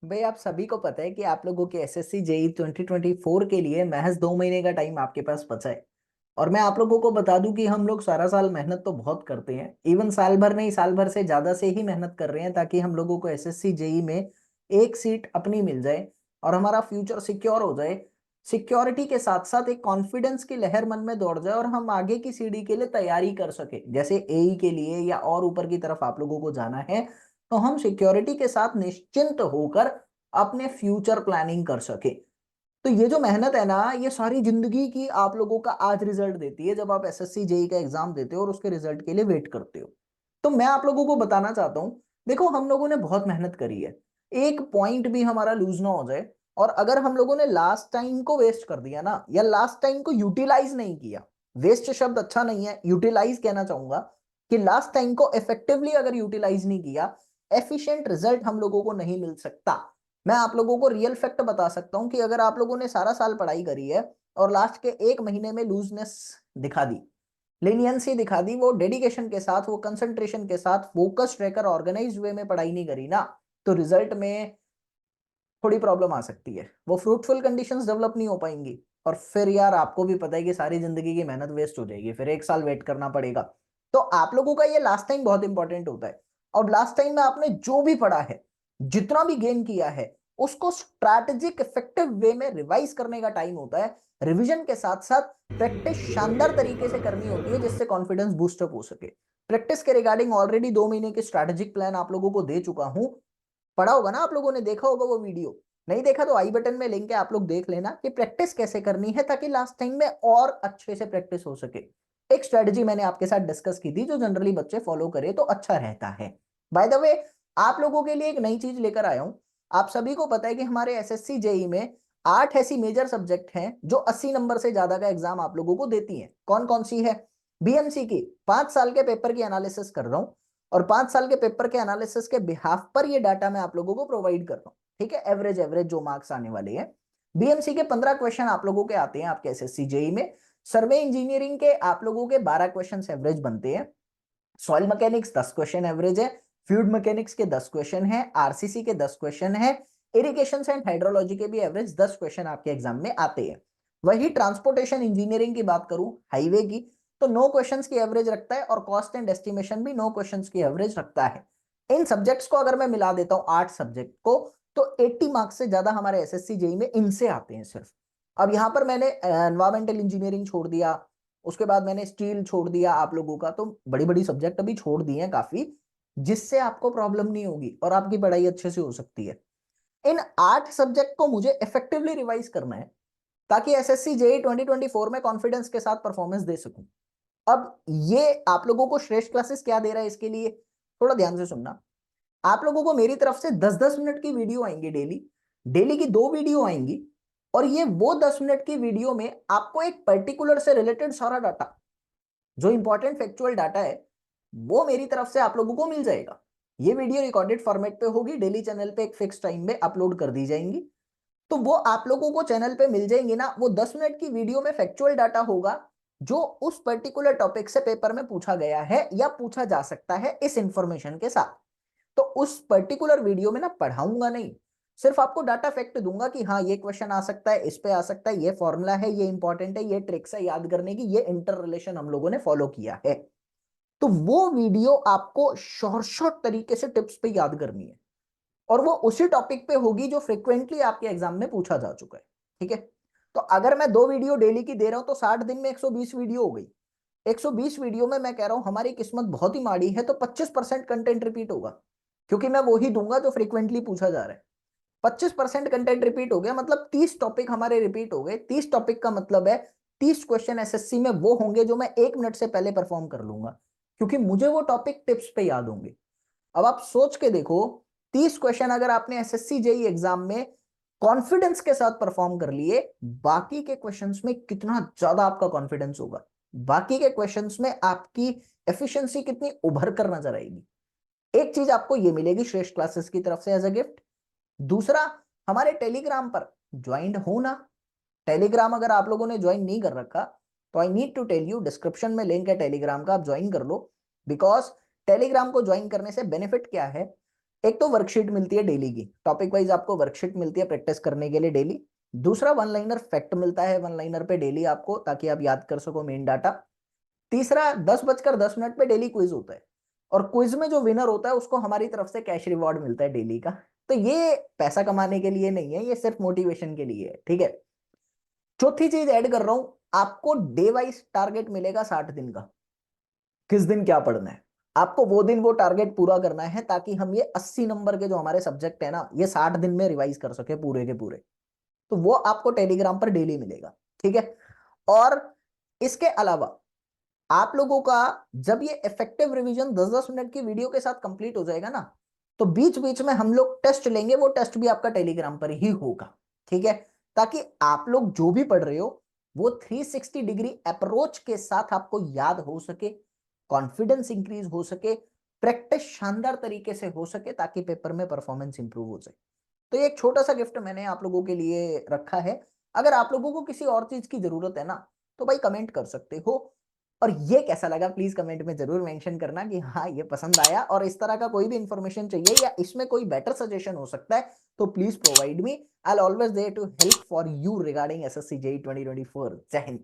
भाई आप सभी को पता है कि आप लोगों के एसएससी जेई 2024 के लिए महज 2 महीने का टाइम आपके पास बचा है। और मैं आप लोगों को बता दूं कि हम लोग सारा साल मेहनत तो बहुत करते हैं, इवन साल भर नहीं, साल भर से ज्यादा से ही मेहनत कर रहे हैं ताकि हम लोगों को एसएससी जेई में एक सीट अपनी मिल जाए और हमारा फ्यूचर सिक्योर हो जाए। सिक्योरिटी के साथ साथ एक कॉन्फिडेंस की लहर मन में दौड़ जाए और हम आगे की सीढ़ी के लिए तैयारी कर सके, जैसे एई के लिए या और ऊपर की तरफ आप लोगों को जाना है, तो हम सिक्योरिटी के साथ निश्चिंत होकर अपने फ्यूचर प्लानिंग कर सके। तो ये जो मेहनत है ना, ये सारी जिंदगी की आप लोगों का आज रिजल्ट देती है जब आप एसएससी जेई का एग्जाम देते हो और उसके रिजल्ट के लिए वेट करते हो। तो मैं आप लोगों को बताना चाहता हूं, देखो हम लोगों ने बहुत मेहनत करी है, एक पॉइंट भी हमारा लूज ना हो जाए। और अगर हम लोगों ने लास्ट टाइम को वेस्ट कर दिया ना, या लास्ट टाइम को यूटिलाइज नहीं किया, वेस्ट शब्द अच्छा नहीं है, यूटिलाइज कहना चाहूंगा, कि लास्ट टाइम को इफेक्टिवली अगर यूटिलाइज नहीं किया, एफिशिएंट रिजल्ट हम लोगों को नहीं मिल सकता। मैं आप लोगों को रियल फैक्ट बता सकता हूं कि अगर आप लोगों ने सारा साल पढ़ाई करी है और लास्ट के एक महीने में लूजनेस दिखा दी, लेनियंसी दिखा दी, वो डेडिकेशन के साथ, वो कंसंट्रेशन के साथ फोकस्ड रहकर ऑर्गेनाइज वे में पढ़ाई नहीं करी ना, तो रिजल्ट में थोड़ी प्रॉब्लम आ सकती है, वो फ्रूटफुल कंडीशंस डेवलप नहीं हो पाएंगी। और फिर यार आपको भी पता है कि सारी जिंदगी की मेहनत वेस्ट हो जाएगी, फिर एक साल वेट करना पड़ेगा। तो आप लोगों का ये लास्ट टाइम बहुत इंपॉर्टेंट होता है। और लास्ट टाइम में आपने जो भी पढ़ा है, जितना भी गेन किया है, उसको स्ट्रैटेजिक इफेक्टिव वे में रिवाइज करने का टाइम होता है। रिवीजन के साथ साथ प्रैक्टिस शानदार तरीके से करनी होती है जिससे कॉन्फिडेंस बूस्टअप हो सके। प्रैक्टिस के रिगार्डिंग ऑलरेडी 2 महीने के स्ट्रैटेजिक प्लान आप लोगों को दे चुका हूं। पढ़ा होगा ना आप लोगों ने, देखा होगा वो वीडियो। नहीं देखा तो आई बटन में लिंक है, आप लोग देख लेना कि प्रैक्टिस कैसे करनी है ताकि लास्ट टाइम में और अच्छे से प्रैक्टिस हो सके। एक स्ट्रेटजी मैंने आपके साथ डिस्कस की थी जो जनरली बच्चे फॉलो करे तो अच्छा रहता है। बाय द वे, आप लोगों के लिए एक नई चीज लेकर आया हूं। आप सभी को पता है कि हमारे एसएससी जेई में 8 ऐसी मेजर सब्जेक्ट हैं जो 80 नंबर से ज्यादा का एग्जाम आप लोगों को देती हैं। कौन कौन सी है? बीएमसी की 5 साल के पेपर की एनालिसिस कर रहा हूं, और 5 साल के पेपर के एनालिसिस के बिहाफ पर ये डाटा मैं आप लोगों को प्रोवाइड कर रहा हूँ। ठीक है, एवरेज एवरेज जो मार्क्स आने वाले हैं। बीएमसी के 15 क्वेश्चन आप लोगों के आते हैं आपके एसएससी जेई में। सर्वे इंजीनियरिंग के आप लोगों के 12 क्वेश्चन एवरेज बनते हैं। सॉइल मैकेनिक्स 10 क्वेश्चन एवरेज है। फ्लूइड मैकेनिक्स के 10 क्वेश्चन है। आरसीसी के 10 क्वेश्चन है। इरिगेशन एंड हाइड्रोलॉजी के भी एवरेज 10 क्वेश्चन आपके एग्जाम में आते हैं। वही ट्रांसपोर्टेशन इंजीनियरिंग की बात करूं, हाईवे की, तो 9 क्वेश्चंस की एवरेज रखता है, और कॉस्ट एंड एस्टिमेशन भी 9 क्वेश्चंस की एवरेज रखता है। इन सब्जेक्ट्स को अगर मैं मिला देता हूं, 8 सब्जेक्ट को, तो 80 मार्क्स से ज्यादा हमारे एसएससी जेई में इनसे आते हैं सिर्फ। अब यहां पर मैंने एनवायरमेंटल इंजीनियरिंग छोड़ दिया, उसके बाद मैंने स्टील छोड़ दिया आप लोगों का, तो बड़ी बड़ी सब्जेक्ट अभी छोड़ दिए हैं काफी, जिससे आपको प्रॉब्लम नहीं होगी और आपकी पढ़ाई अच्छे से हो सकती है। इन 8 सब्जेक्ट को मुझे इफेक्टिवली रिवाइज करना है ताकि एसएससी जेई 2024 में कॉन्फिडेंस के साथ परफॉर्मेंस दे सकूं। अब ये आप लोगों को श्रेष्ठ क्लासेस क्या दे रहा है, इसके लिए थोड़ा ध्यान से सुनना। आप लोगों को मेरी तरफ से 10-10 मिनट की वीडियो आएंगी डेली, डेली की 2 वीडियो आएंगी। और ये वो 10 मिनट की वीडियो में आपको एक पर्टिकुलर से रिलेटेड सारा डाटा, जो इंपॉर्टेंट फैक्चुअल डाटा है, वो मेरी तरफ से आप लोगों को मिल जाएगा। ये वीडियो रिकॉर्डेड फॉर्मेट पे होगी, डेली चैनल पे एक फिक्स टाइम में अपलोड कर दी जाएंगी। तो वो आप लोगों को चैनल पे मिल जाएंगे ना, वो 10 मिनट की वीडियो में फैक्चुअल डाटा होगा जो उस पर्टिकुलर टॉपिक से पेपर में पूछा गया है या पूछा जा सकता है इस इंफॉर्मेशन के साथ। तो उस पर्टिकुलर वीडियो में ना पढ़ाऊंगा नहीं, सिर्फ आपको डाटा फैक्ट दूंगा कि हाँ ये क्वेश्चन आ सकता है, इस पे आ सकता है, ये फॉर्मूला है, ये इंपॉर्टेंट है, ये ट्रिक्स है याद करने की, ये इंटर रिलेशन हम लोगों ने फॉलो किया है। तो वो वीडियो आपको शॉर्ट शॉर्ट तरीके से टिप्स पे याद करनी है, और वो उसी टॉपिक पे होगी जो फ्रिक्वेंटली आपके एग्जाम में पूछा जा चुका है। ठीक है, तो अगर मैं 2 वीडियो डेली की दे रहा हूं तो 60 दिन में 120 वीडियो हो गई। 120 वीडियो में मैं कह रहा हूं हमारी किस्मत बहुत ही माड़ी है तो 25% कंटेंट रिपीट होगा, क्योंकि मैं वो ही दूंगा जो फ्रिक्वेंटली पूछा जा रहा है। 25% कंटेंट रिपीट हो गया मतलब 30 टॉपिक हमारे रिपीट हो गए। 30 टॉपिक का मतलब है 30 क्वेश्चन एसएससी में वो होंगे जो मैं 1 मिनट से पहले परफॉर्म कर लूंगा, क्योंकि मुझे वो टॉपिक टिप्स पे याद होंगे। अब आप सोच के देखो, 30 क्वेश्चन अगर आपने एसएससी जेई एग्जाम में कॉन्फिडेंस के साथ परफॉर्म कर लिए, बाकी के क्वेश्चंस में कितना ज्यादा आपका कॉन्फिडेंस होगा, बाकी के क्वेश्चंस में आपकी एफिशिएंसी कितनी उभर कर नजर आएगी। एक चीज आपको ये मिलेगी श्रेष्ठ क्लासेस की तरफ से एज अ गिफ्ट। दूसरा, हमारे टेलीग्राम पर ज्वाइंट होना। टेलीग्राम अगर आप लोगों ने ज्वाइन नहीं कर रखा तो I need to tell you, description में लिंक है टेलीग्राम का, आप ज्वाइन कर लो। बिकॉज टेलीग्राम को ज्वाइन करने से बेनिफिट क्या है, एक तो वर्कशीट मिलती है डेली की, टॉपिक वाइज आपको वर्कशीट मिलती है प्रैक्टिस करने के लिए डेली। दूसरा वन लाइनर फैक्ट मिलता है वन लाइनर पे डेली आपको, ताकि आप याद कर सको मेन डाटा। तीसरा 10:10 पे डेली क्विज होता है, और क्विज में जो विनर होता है उसको हमारी तरफ से कैश रिवॉर्ड मिलता है डेली का। तो ये पैसा कमाने के लिए नहीं है, ये सिर्फ मोटिवेशन के लिए है, ठीक है। चौथी चीज ऐड कर रहा हूं, आपको डे वाइज टारगेट मिलेगा 60 दिन का, किस दिन क्या पढ़ना है। आपको वो दिन वो टारगेट पूरा करना है, ताकि हम ये 80 नंबर के जो हमारे सब्जेक्ट है ना, ये 60 दिन में रिवाइज कर सके पूरे के पूरे। तो वो आपको टेलीग्राम पर डेली मिलेगा, ठीक है। और इसके अलावा आप लोगों का जब ये इफेक्टिव रिवीजन 10-10 मिनट की वीडियो के साथ कंप्लीट हो जाएगा ना, तो बीच बीच में हम लोग टेस्ट लेंगे, वो टेस्ट भी आपका टेलीग्राम पर ही होगा, ठीक है। ताकि आप लोग जो भी पढ़ रहे हो वो 360 डिग्री अप्रोच के साथ आपको याद हो सके, कॉन्फिडेंस इंक्रीज हो सके, प्रैक्टिस शानदार तरीके से हो सके, ताकि पेपर में परफॉर्मेंस इंप्रूव हो सके। तो ये एक छोटा सा गिफ्ट मैंने आप लोगों के लिए रखा है। अगर आप लोगों को किसी और चीज की जरूरत है ना, तो भाई कमेंट कर सकते हो। और ये कैसा लगा प्लीज कमेंट में जरूर मेंशन करना कि हाँ ये पसंद आया, और इस तरह का कोई भी इंफॉर्मेशन चाहिए या इसमें कोई बेटर सजेशन हो सकता है तो please provide me, I'll always there to help for you regarding SSC JEE 2024। Jai Hind.